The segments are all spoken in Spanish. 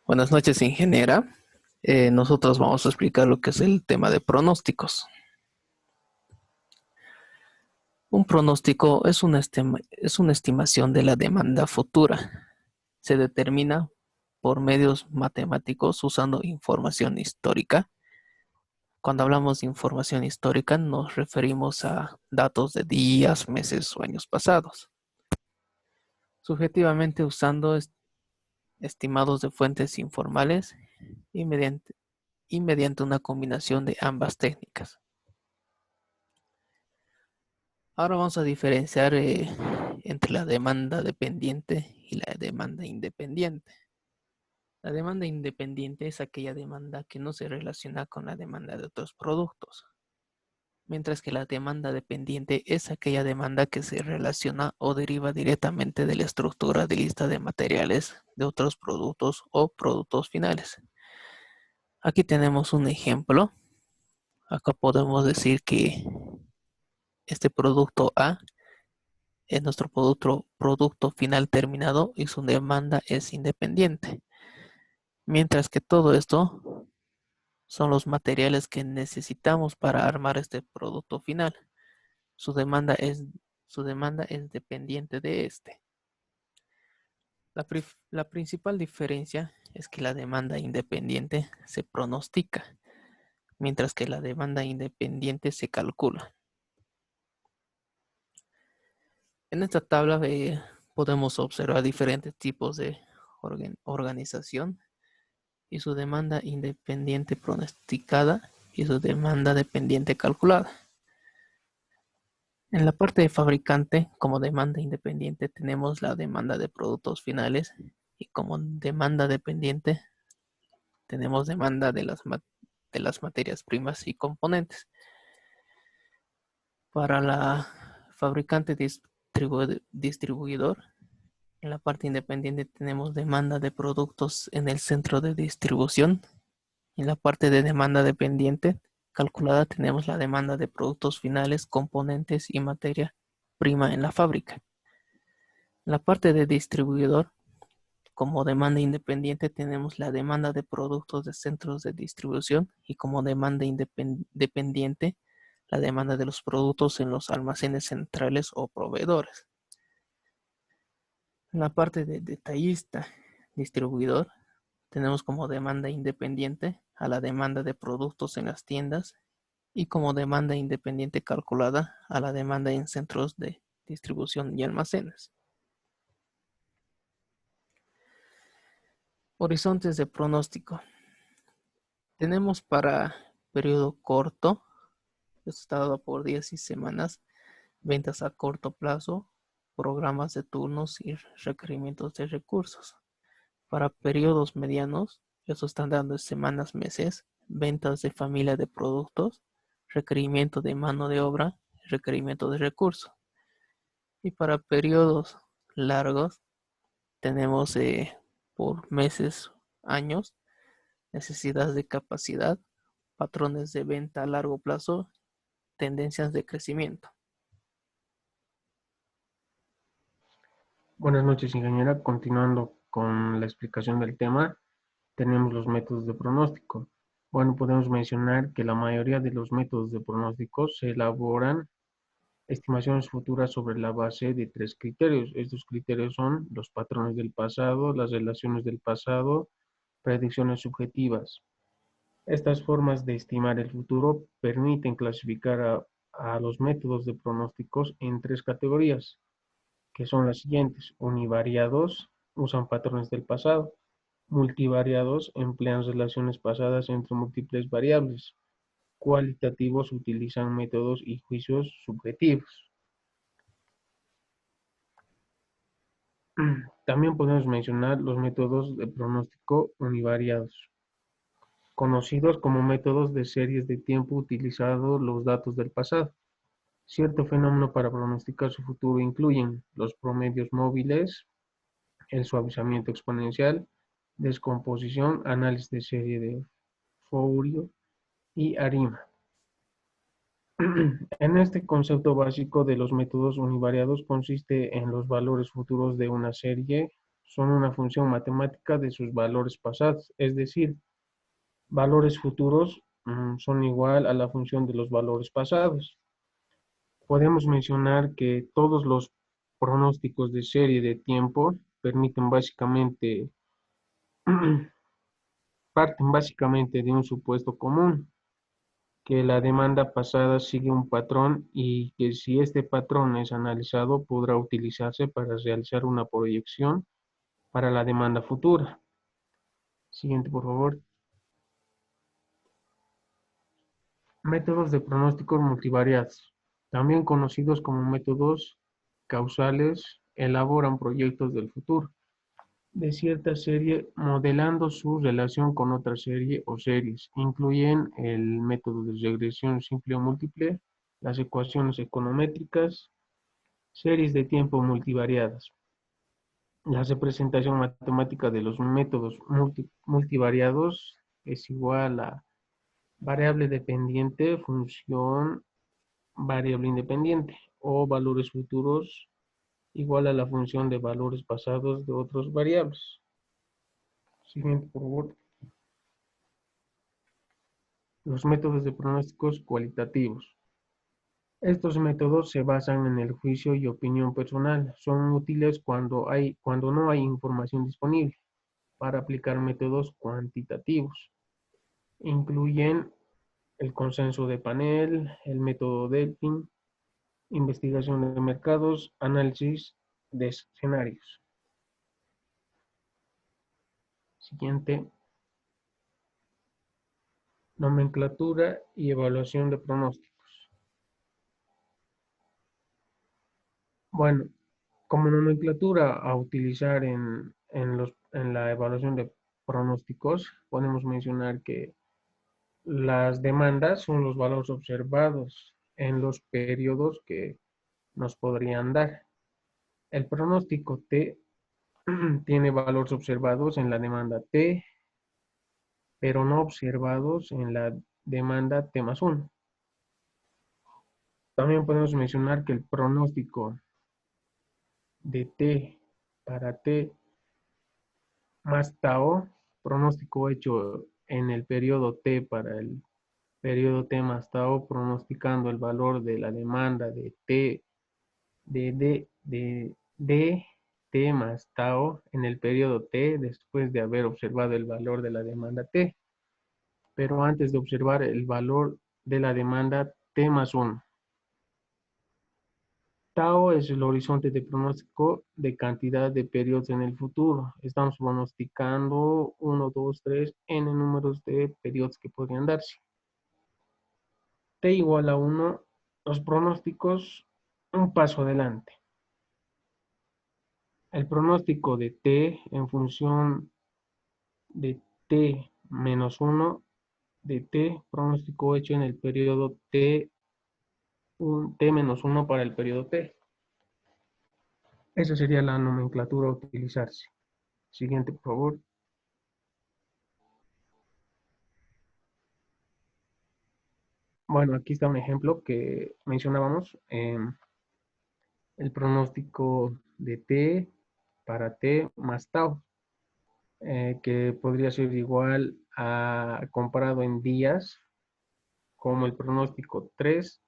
Buenas noches, ingeniera. Nosotros vamos a explicar lo que es el tema de pronósticos. Un pronóstico es una estimación de la demanda futura. Se determina por medios matemáticos usando información histórica. Cuando hablamos de información histórica nos referimos a datos de días, meses o años pasados, subjetivamente usando estimados de fuentes informales y mediante una combinación de ambas técnicas. Ahora vamos a diferenciar entre la demanda dependiente y la demanda independiente. La demanda independiente es aquella demanda que no se relaciona con la demanda de otros productos, mientras que la demanda dependiente es aquella demanda que se relaciona o deriva directamente de la estructura de lista de materiales de otros productos o productos finales. Aquí tenemos un ejemplo. Acá podemos decir que este producto A es nuestro producto final terminado y su demanda es independiente. Mientras que todo esto son los materiales que necesitamos para armar este producto final. Su demanda es, su demanda es dependiente de este. La principal diferencia es que la demanda independiente se pronostica, mientras que la demanda independiente se calcula. En esta tabla podemos observar diferentes tipos de organización y su demanda independiente pronosticada y su demanda dependiente calculada. En la parte de fabricante, como demanda independiente, tenemos la demanda de productos finales y como demanda dependiente tenemos demanda de las materias primas y componentes. Para la fabricante distribuidor, en la parte independiente tenemos demanda de productos en el centro de distribución. En la parte de demanda dependiente calculada tenemos la demanda de productos finales, componentes y materia prima en la fábrica. En la parte de distribuidor, como demanda independiente tenemos la demanda de productos de centros de distribución y como demanda dependiente la demanda de los productos en los almacenes centrales o proveedores. En la parte de detallista distribuidor tenemos como demanda independiente a la demanda de productos en las tiendas y como demanda independiente calculada a la demanda en centros de distribución y almacenes. Horizontes de pronóstico. Tenemos para periodo corto, esto está dado por días y semanas, ventas a corto plazo, programas de turnos y requerimientos de recursos. Para periodos medianos, esto están dando semanas, meses, ventas de familia de productos, requerimiento de mano de obra, requerimiento de recursos. Y para periodos largos tenemos por meses, años, necesidades de capacidad, patrones de venta a largo plazo, tendencias de crecimiento. Buenas noches, ingeniera. Continuando con la explicación del tema, tenemos los métodos de pronóstico. Bueno, podemos mencionar que la mayoría de los métodos de pronóstico se elaboran estimaciones futuras sobre la base de tres criterios. Estos criterios son los patrones del pasado, las relaciones del pasado, predicciones subjetivas. Estas formas de estimar el futuro permiten clasificar a los métodos de pronósticos en tres categorías, que son las siguientes. Univariados usan patrones del pasado. Multivariados emplean relaciones pasadas entre múltiples variables. Cualitativos utilizan métodos y juicios subjetivos. También podemos mencionar los métodos de pronóstico univariados, conocidos como métodos de series de tiempo utilizando los datos del pasado. Cierto fenómeno para pronosticar su futuro incluyen los promedios móviles, el suavizamiento exponencial, descomposición, análisis de serie de Fourier y ARIMA. En este concepto básico de los métodos univariados consiste en los valores futuros de una serie son una función matemática de sus valores pasados, es decir, valores futuros son igual a la función de los valores pasados. Podemos mencionar que todos los pronósticos de serie de tiempo permiten básicamente, parten básicamente de un supuesto común, que la demanda pasada sigue un patrón y que si este patrón es analizado podrá utilizarse para realizar una proyección para la demanda futura. Siguiente, por favor. Métodos de pronósticos multivariados, también conocidos como métodos causales, elaboran proyectos del futuro de cierta serie modelando su relación con otra serie o series. Incluyen el método de regresión simple o múltiple, las ecuaciones econométricas, series de tiempo multivariadas. La representación matemática de los métodos multivariados es igual a variable dependiente, función, variable independiente, o valores futuros igual a la función de valores pasados de otros variables. Siguiente, por favor. Los métodos de pronósticos cualitativos. Estos métodos se basan en el juicio y opinión personal. Son útiles cuando no hay información disponible para aplicar métodos cuantitativos. Incluyen el consenso de panel, el método Delphi, investigación de mercados, análisis de escenarios. Siguiente, nomenclatura y evaluación de pronósticos. Bueno, como nomenclatura a utilizar en la evaluación de pronósticos, podemos mencionar que las demandas son los valores observados en los periodos que nos podrían dar. El pronóstico T tiene valores observados en la demanda T, pero no observados en la demanda T más 1. También podemos mencionar que el pronóstico de T para T más tau, pronóstico hecho en el periodo T para el periodo T más tau, pronosticando el valor de la demanda de T de T más tau en el periodo T después de haber observado el valor de la demanda T, pero antes de observar el valor de la demanda T más 1. Tau es el horizonte de pronóstico de cantidad de periodos en el futuro. Estamos pronosticando 1, 2, 3, n números de periodos que podrían darse. T igual a 1, los pronósticos un paso adelante. El pronóstico de T en función de T menos 1 de T, pronóstico hecho en el periodo T, T menos 1 para el periodo T. Esa sería la nomenclatura a utilizarse. Siguiente, por favor. Bueno, aquí está un ejemplo que mencionábamos. El pronóstico de T para T más tau, que podría ser igual a comparado en días, como el pronóstico 3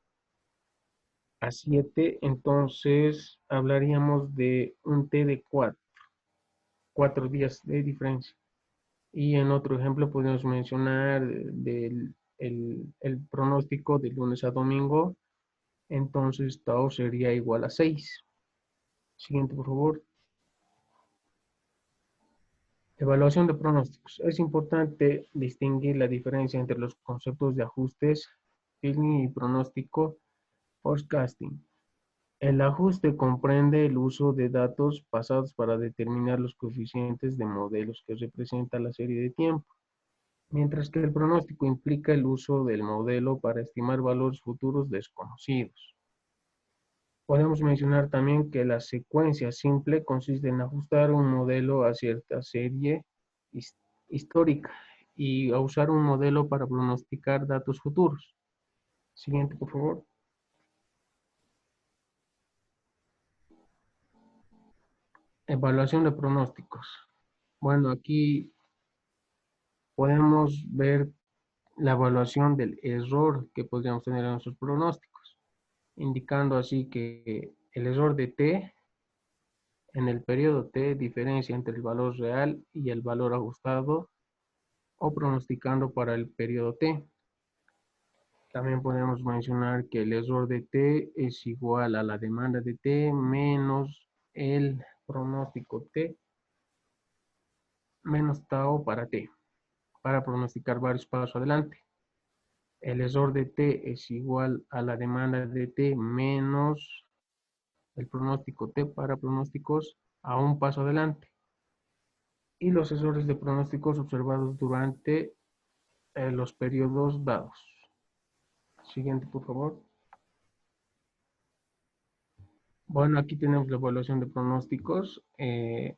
a 7, entonces hablaríamos de un T de 4 días de diferencia. Y en otro ejemplo podemos mencionar el pronóstico de lunes a domingo, entonces tau sería igual a 6. Siguiente, por favor. Evaluación de pronósticos. Es importante distinguir la diferencia entre los conceptos de ajustes, feeling y pronóstico, forecasting. El ajuste comprende el uso de datos pasados para determinar los coeficientes de modelos que representan la serie de tiempo, mientras que el pronóstico implica el uso del modelo para estimar valores futuros desconocidos. Podemos mencionar también que la secuencia simple consiste en ajustar un modelo a cierta serie histórica y a usar un modelo para pronosticar datos futuros. Siguiente, por favor. Evaluación de pronósticos. Bueno, aquí podemos ver la evaluación del error que podríamos tener en nuestros pronósticos, indicando así que el error de t en el periodo t diferencia entre el valor real y el valor ajustado o pronosticando para el periodo t. También podemos mencionar que el error de t es igual a la demanda de t menos el pronóstico t menos tau para t, para pronosticar varios pasos adelante. El error de t es igual a la demanda de t menos el pronóstico t para pronósticos a un paso adelante. Y los errores de pronósticos observados durante los periodos dados. Siguiente, por favor. Bueno, aquí tenemos la evaluación de pronósticos que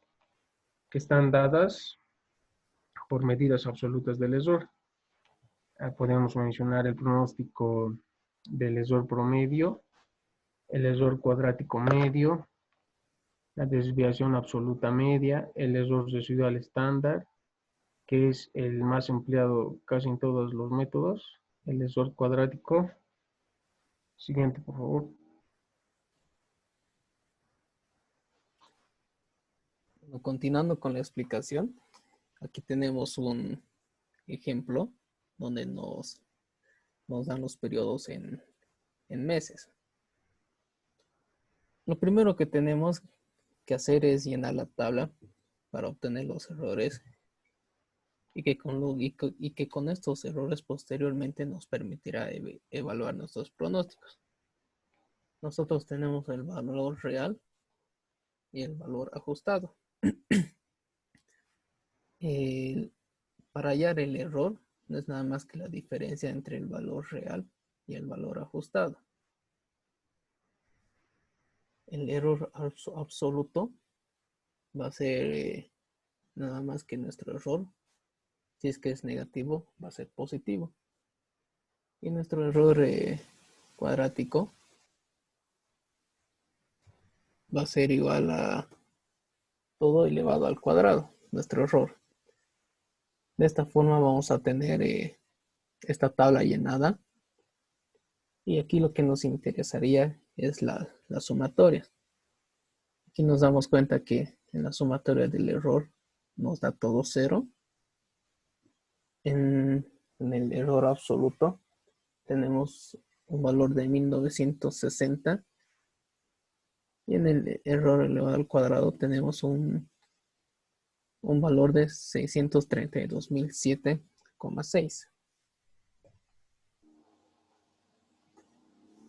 están dadas por medidas absolutas del error. Podemos mencionar el pronóstico del error promedio, el error cuadrático medio, la desviación absoluta media, el error residual estándar, que es el más empleado casi en todos los métodos, el error cuadrático. Siguiente, por favor. Bueno, continuando con la explicación, aquí tenemos un ejemplo donde nos dan los periodos en meses. Lo primero que tenemos que hacer es llenar la tabla para obtener los errores y que con estos errores posteriormente nos permitirá evaluar nuestros pronósticos. Nosotros tenemos el valor real y el valor ajustado. Para hallar el error no es nada más que la diferencia entre el valor real y el valor ajustado. El error absoluto va a ser nada más que nuestro error. Si es que es negativo, va a ser positivo. Y nuestro error cuadrático va a ser igual a todo elevado al cuadrado, nuestro error. De esta forma vamos a tener esta tabla llenada. Y aquí lo que nos interesaría es la sumatoria. Aquí nos damos cuenta que en la sumatoria del error nos da todo cero. En el error absoluto tenemos un valor de 1960 y en el error elevado al cuadrado tenemos un valor de 632.007,6.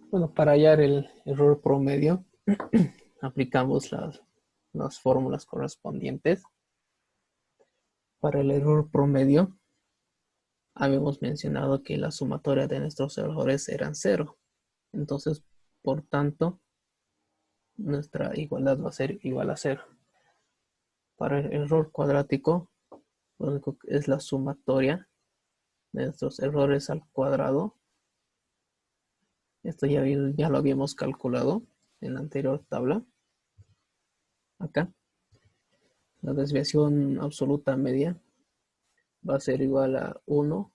Bueno, para hallar el error promedio aplicamos las fórmulas correspondientes. Para el error promedio habíamos mencionado que la sumatoria de nuestros errores eran cero. Entonces, por tanto, nuestra igualdad va a ser igual a cero. Para el error cuadrático, lo único que es la sumatoria de nuestros errores al cuadrado. Esto ya lo habíamos calculado en la anterior tabla. Acá. La desviación absoluta media va a ser igual a 1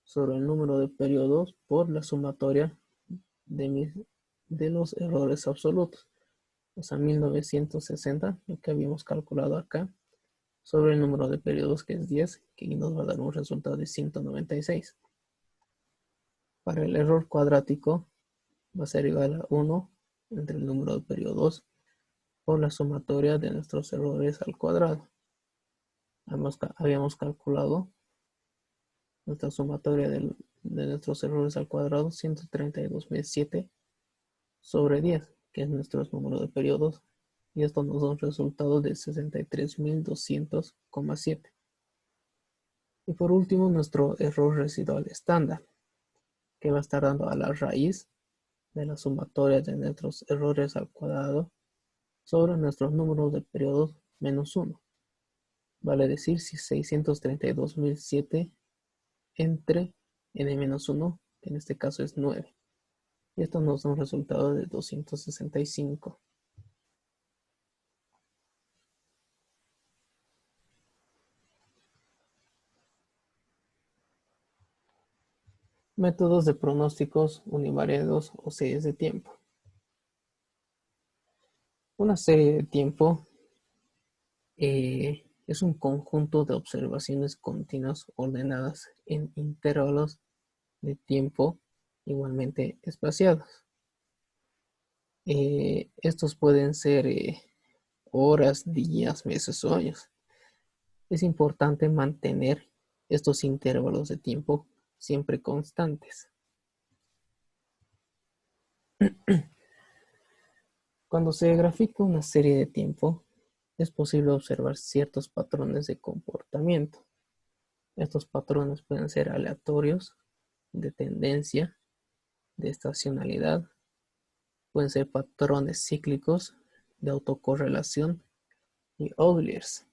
sobre el número de periodos por la sumatoria de los errores absolutos. O sea, 1960, lo que habíamos calculado acá, sobre el número de periodos que es 10, que nos va a dar un resultado de 196. Para el error cuadrático va a ser igual a 1 entre el número de periodos por la sumatoria de nuestros errores al cuadrado. Habíamos calculado nuestra sumatoria de nuestros errores al cuadrado, 132.007 sobre 10, que es nuestro número de periodos, y esto nos da un resultado de 63.200,7. Y por último, nuestro error residual estándar, que va a estar dando a la raíz de la sumatoria de nuestros errores al cuadrado sobre nuestros números de periodos menos 1. Vale decir si 632.007 entre n-1, que en este caso es 9. Y esto nos da un resultado de 265. Métodos de pronósticos univariados o series de tiempo. Una serie de tiempo es un conjunto de observaciones continuas ordenadas en intervalos de tiempo igualmente espaciados. Estos pueden ser horas, días, meses o años. Es importante mantener estos intervalos de tiempo siempre constantes. Cuando se grafica una serie de tiempo, es posible observar ciertos patrones de comportamiento. Estos patrones pueden ser aleatorios, de tendencia, de estacionalidad, pueden ser patrones cíclicos, de autocorrelación y outliers.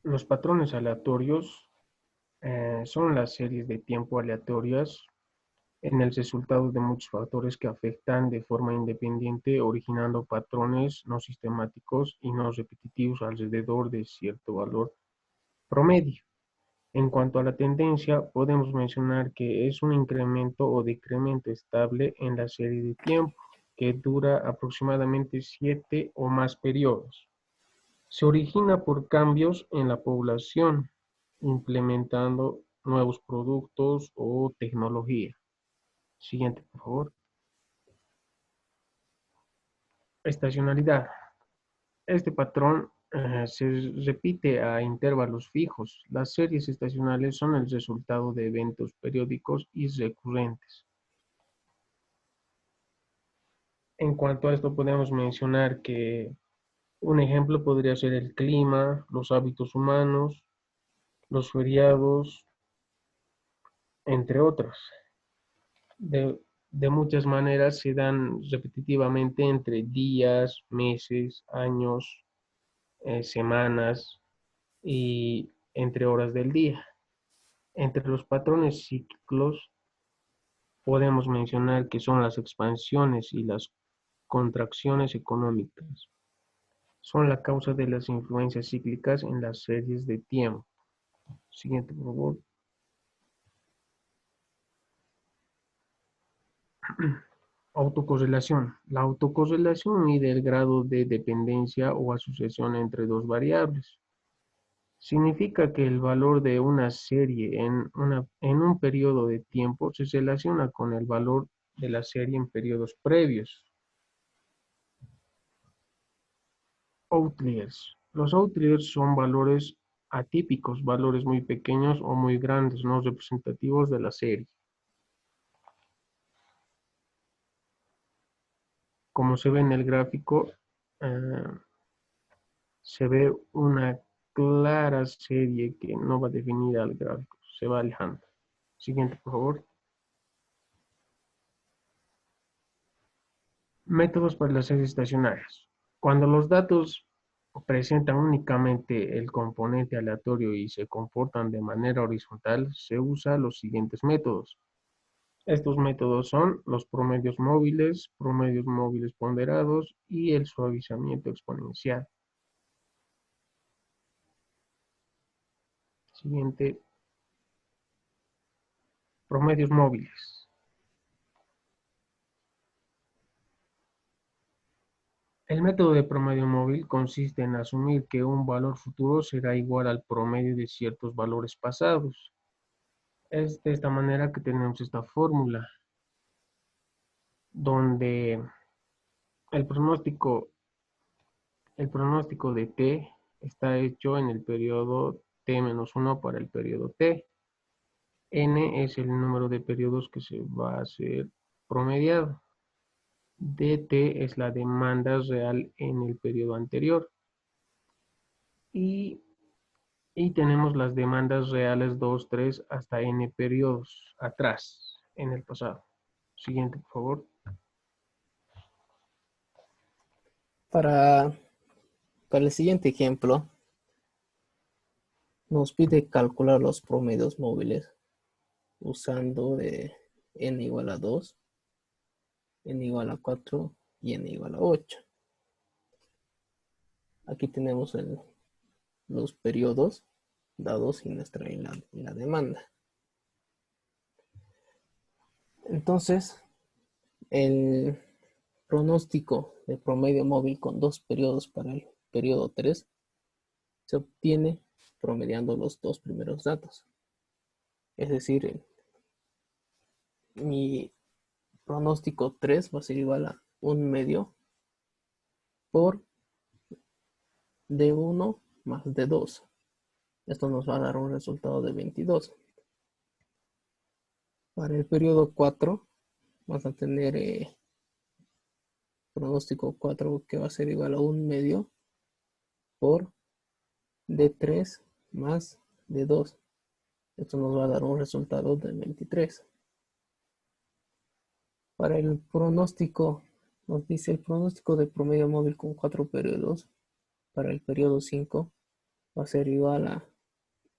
Los patrones aleatorios son las series de tiempo aleatorias en el resultado de muchos factores que afectan de forma independiente, originando patrones no sistemáticos y no repetitivos alrededor de cierto valor promedio. En cuanto a la tendencia, podemos mencionar que es un incremento o decremento estable en la serie de tiempo, que dura aproximadamente 7 o más periodos. Se origina por cambios en la población, implementando nuevos productos o tecnología. Siguiente, por favor. Estacionalidad. Este patrón se repite a intervalos fijos. Las series estacionales son el resultado de eventos periódicos y recurrentes. En cuanto a esto, podemos mencionar que un ejemplo podría ser el clima, los hábitos humanos, los feriados, entre otros. De, de muchas maneras se dan repetitivamente entre días, meses, años, semanas y entre horas del día. Entre los patrones cíclicos podemos mencionar que son las expansiones y las contracciones económicas. Son la causa de las influencias cíclicas en las series de tiempo. Siguiente, por favor. Autocorrelación. La autocorrelación mide el grado de dependencia o asociación entre dos variables. Significa que el valor de una serie en un periodo de tiempo se relaciona con el valor de la serie en periodos previos. Outliers. Los outliers son valores atípicos, valores muy pequeños o muy grandes, no representativos de la serie. Como se ve en el gráfico, eh, se ve una clara serie que no va definida al gráfico, se va alejando. Siguiente, por favor. Métodos para las series estacionarias. Cuando los datos presentan únicamente el componente aleatorio y se comportan de manera horizontal, se usan los siguientes métodos. Estos métodos son los promedios móviles ponderados y el suavizamiento exponencial. Siguiente, promedios móviles. El método de promedio móvil consiste en asumir que un valor futuro será igual al promedio de ciertos valores pasados. Es de esta manera que tenemos esta fórmula, donde el pronóstico, el pronóstico de T está hecho en el periodo T-1 para el periodo T. N es el número de periodos que se va a hacer promediado. DT es la demanda real en el periodo anterior. Y, y tenemos las demandas reales 2, 3 hasta N periodos atrás, en el pasado. Siguiente, por favor. Para, para el siguiente ejemplo, nos pide calcular los promedios móviles usando de n igual a 2, n igual a 4 y n igual a 8. Aquí tenemos los periodos dados y nuestra en la demanda. Entonces, el pronóstico de promedio móvil con 2 periodos para el periodo 3 se obtiene promediando los 2 primeros datos. Es decir, mi pronóstico 3 va a ser igual a 1 medio por D1 más D2. Esto nos va a dar un resultado de 22. Para el periodo 4 vamos a tener pronóstico 4 que va a ser igual a 1 medio por D3 más D2. Esto nos va a dar un resultado de 23. Para el pronóstico, nos dice el pronóstico de promedio móvil con 4 periodos para el periodo 5 va a ser igual a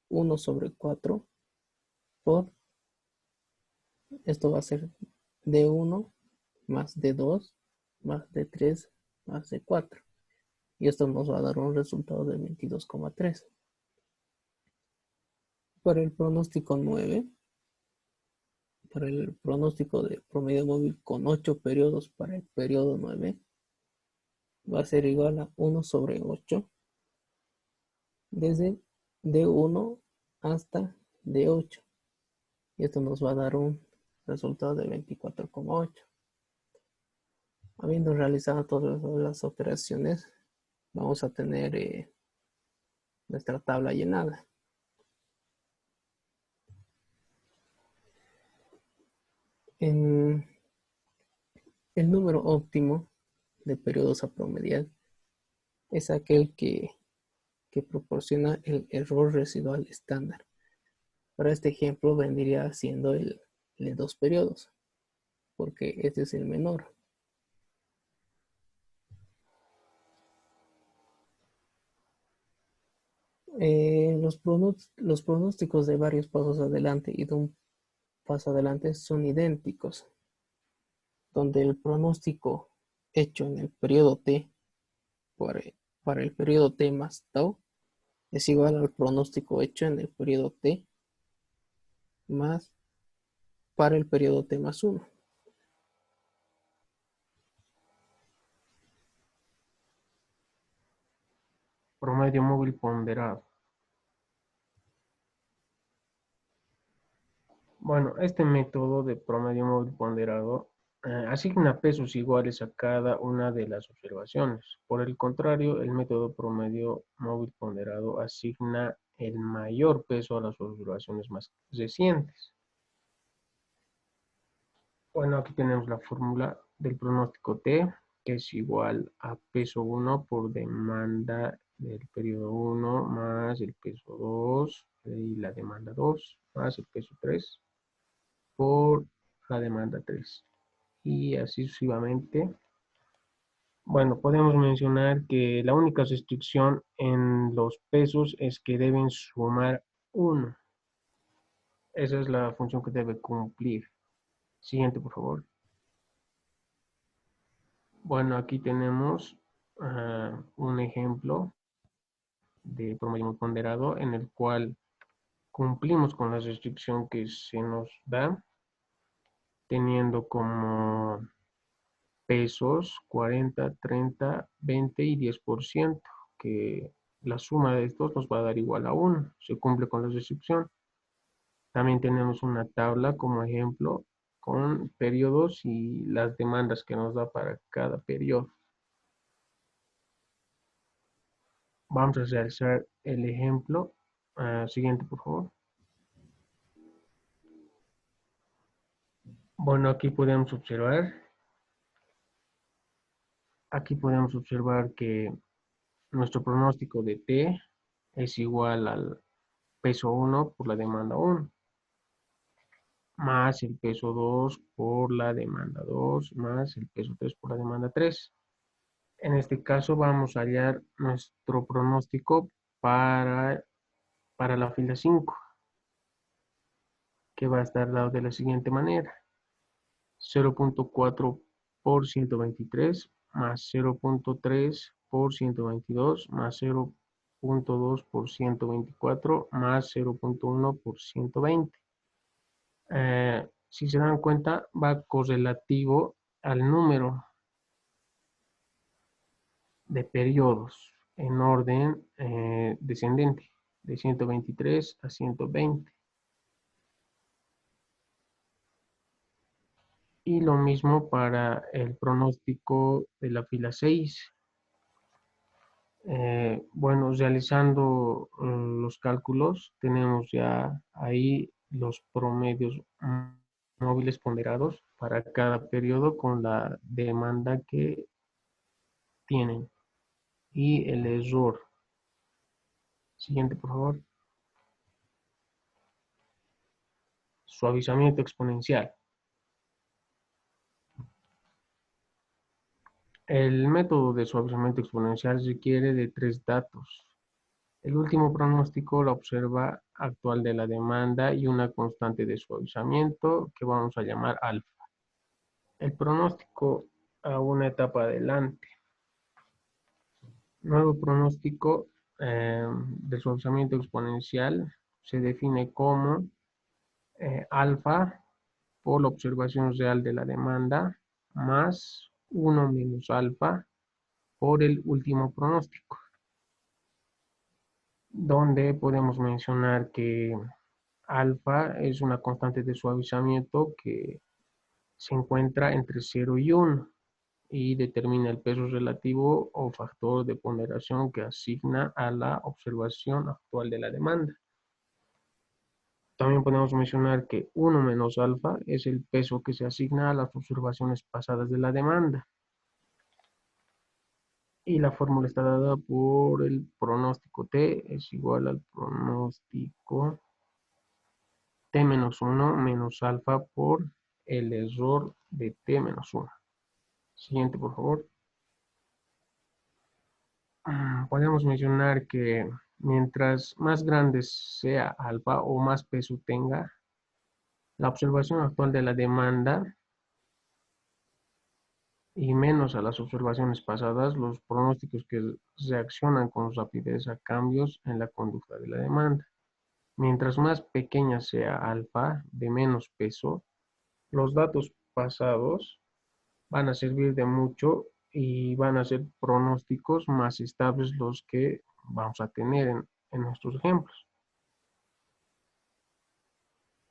1 sobre 4 por, esto va a ser D1 más D2 más D3 más D4. Y esto nos va a dar un resultado de 22,3. Para el pronóstico 9, para el pronóstico de promedio móvil con 8 periodos para el periodo 9, va a ser igual a 1 sobre 8 desde D1 hasta D8. Y esto nos va a dar un resultado de 24,8. Habiendo realizado todas las operaciones, vamos a tener nuestra tabla llenada. En el número óptimo de periodos a promediar es aquel que proporciona el error residual estándar. Para este ejemplo vendría siendo el de 2 periodos, porque este es el menor. Los pronósticos de varios pasos adelante y de un paso adelante son idénticos, donde el pronóstico hecho en el periodo t para el periodo t más tau es igual al pronóstico hecho en el periodo t más para el periodo t más 1. Promedio móvil ponderado. Bueno, este método de promedio móvil ponderado asigna pesos iguales a cada una de las observaciones. Por el contrario, el método promedio móvil ponderado asigna el mayor peso a las observaciones más recientes. Bueno, aquí tenemos la fórmula del pronóstico T, que es igual a peso 1 por demanda del periodo 1 más el peso 2 y la demanda 2 más el peso 3 por la demanda 3. Y así sucesivamente. Bueno, podemos mencionar que la única restricción en los pesos es que deben sumar 1. Esa es la función que debe cumplir. Siguiente, por favor. Bueno, aquí tenemos un ejemplo de promedio ponderado en el cual cumplimos con la restricción que se nos da, teniendo como pesos 40, 30, 20 y 10%, que la suma de estos nos va a dar igual a 1, se cumple con la restricción. También tenemos una tabla como ejemplo con periodos y las demandas que nos da para cada periodo. Vamos a realizar el ejemplo siguiente, por favor. Bueno, aquí podemos observar que nuestro pronóstico de T es igual al peso 1 por la demanda 1, más el peso 2 por la demanda 2, más el peso 3 por la demanda 3. En este caso vamos a hallar nuestro pronóstico para la fila 5, que va a estar dado de la siguiente manera. 0.4 por 123 más 0.3 por 122 más 0 0.2 por 124 más 0.1 por 120. Si se dan cuenta, va correlativo al número de periodos en orden descendente, de 123 a 120. Y lo mismo para el pronóstico de la fila 6. Bueno, realizando los cálculos, tenemos ya ahí los promedios móviles ponderados para cada periodo con la demanda que tienen y el error. Siguiente, por favor. Suavizamiento exponencial. El método de suavizamiento exponencial requiere de 3 datos. El último pronóstico, la observa actual de la demanda y una constante de suavizamiento que vamos a llamar alfa. El pronóstico a una etapa adelante. Nuevo pronóstico de suavizamiento exponencial se define como alfa por la observación real de la demanda más 1 menos alfa por el último pronóstico, donde podemos mencionar que alfa es una constante de suavizamiento que se encuentra entre 0 y 1 y determina el peso relativo o factor de ponderación que asigna a la observación actual de la demanda. También podemos mencionar que 1 menos alfa es el peso que se asigna a las observaciones pasadas de la demanda. Y la fórmula está dada por el pronóstico T es igual al pronóstico T menos 1 menos alfa por el error de T menos 1. Siguiente, por favor. Podemos mencionar que mientras más grande sea alfa o más peso tenga, la observación actual de la demanda y menos a las observaciones pasadas, los pronósticos que reaccionan con rapidez a cambios en la conducta de la demanda. Mientras más pequeña sea alfa, de menos peso, los datos pasados van a servir de mucho y van a ser pronósticos más estables los que vamos a tener en nuestros ejemplos.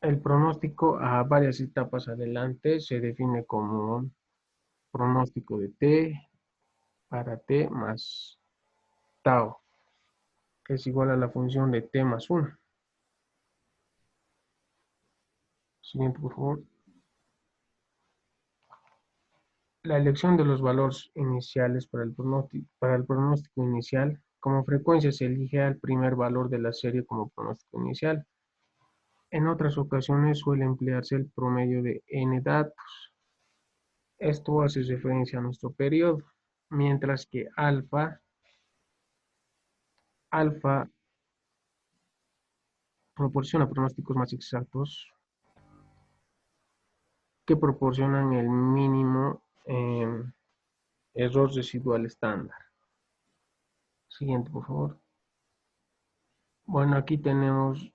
El pronóstico a varias etapas adelante se define como pronóstico de T para T más tau, que es igual a la función de T más 1. Siguiente, por favor. La elección de los valores iniciales para el pronóstico inicial. Como frecuencia se elige al primer valor de la serie como pronóstico inicial. En otras ocasiones suele emplearse el promedio de n datos. Esto hace referencia a nuestro periodo, mientras que alfa proporciona pronósticos más exactos que proporcionan el mínimo error residual estándar. Siguiente, por favor. Bueno, aquí tenemos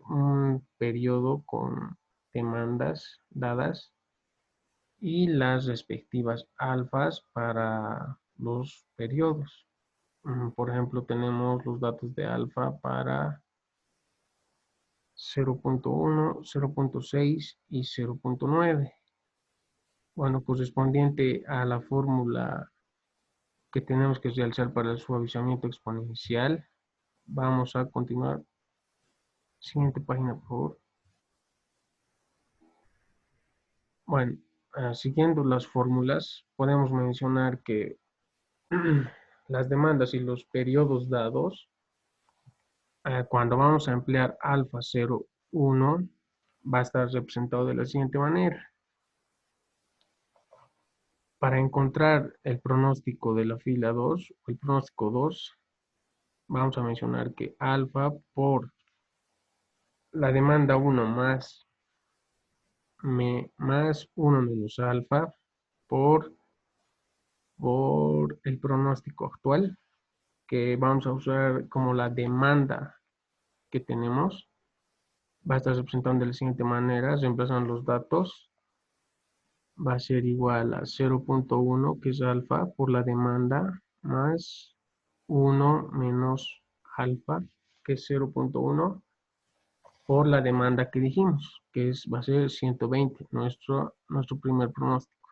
un periodo con demandas dadas y las respectivas alfas para los periodos. Por ejemplo, tenemos los datos de alfa para 0.1, 0.6 y 0.9. Bueno, correspondiente a la fórmula que tenemos que realizar para el suavizamiento exponencial, vamos a continuar. Siguiente página, por favor. Bueno, siguiendo las fórmulas, podemos mencionar que las demandas y los periodos dados, cuando vamos a emplear alfa 0, 1, va a estar representado de la siguiente manera. Para encontrar el pronóstico de la fila 2, o el pronóstico 2, vamos a mencionar que alfa por la demanda 1 más 1 menos alfa por el pronóstico actual, que vamos a usar como la demanda que tenemos, va a estar representando de la siguiente manera, reemplazan los datos, va a ser igual a 0.1, que es alfa, por la demanda, más 1 menos alfa, que es 0.1, por la demanda que dijimos, que va a ser 120, nuestro primer pronóstico.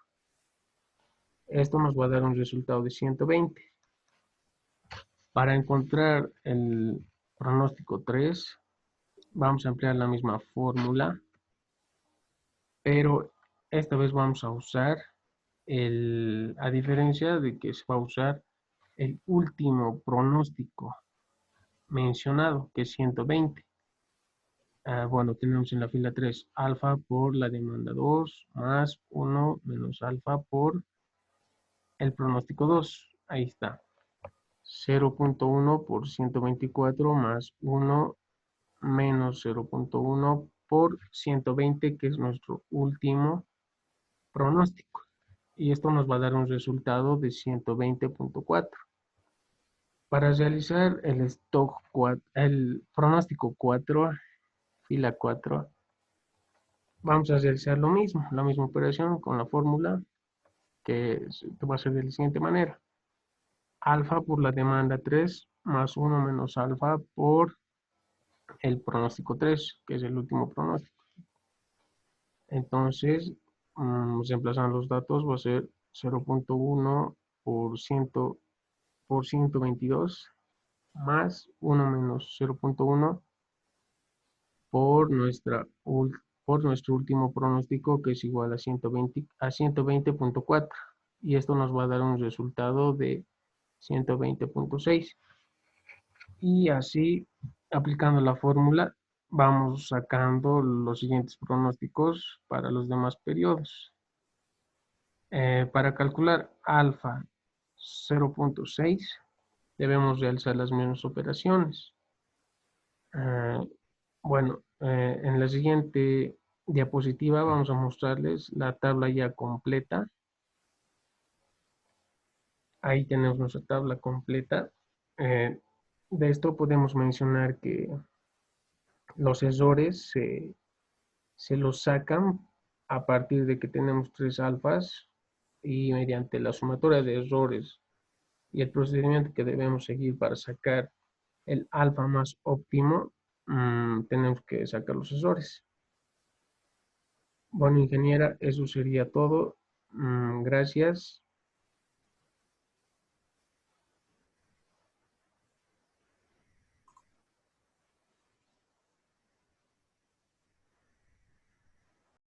Esto nos va a dar un resultado de 120. Para encontrar el pronóstico 3, vamos a emplear la misma fórmula, pero esta vez vamos a usar, a diferencia de que se va a usar el último pronóstico mencionado, que es 120. Bueno, tenemos en la fila 3 alfa por la demanda 2 más 1 menos alfa por el pronóstico 2. Ahí está. 0.1 por 124 más 1 menos 0.1 por 120, que es nuestro último pronóstico. Y esto nos va a dar un resultado de 120.4. Para realizar el pronóstico 4, fila 4, vamos a realizar lo mismo, la misma operación con la fórmula que va a ser de la siguiente manera. Alfa por la demanda 3 más 1 menos alfa por el pronóstico 3, que es el último pronóstico. Entonces, reemplazando los datos, va a ser 0.1 por 122 más 1 menos 0.1 por nuestro último pronóstico, que es igual a 120.4, y esto nos va a dar un resultado de 120.6. Y así, aplicando la fórmula, vamos sacando los siguientes pronósticos para los demás periodos. Para calcular alfa 0.6, debemos realizar las mismas operaciones. Bueno, en la siguiente diapositiva vamos a mostrarles la tabla ya completa. Ahí tenemos nuestra tabla completa. De esto podemos mencionar que los errores se los sacan a partir de que tenemos 3 alfas, y mediante la sumatoria de errores y el procedimiento que debemos seguir para sacar el alfa más óptimo, tenemos que sacar los errores. Bueno, ingeniera, eso sería todo. Gracias.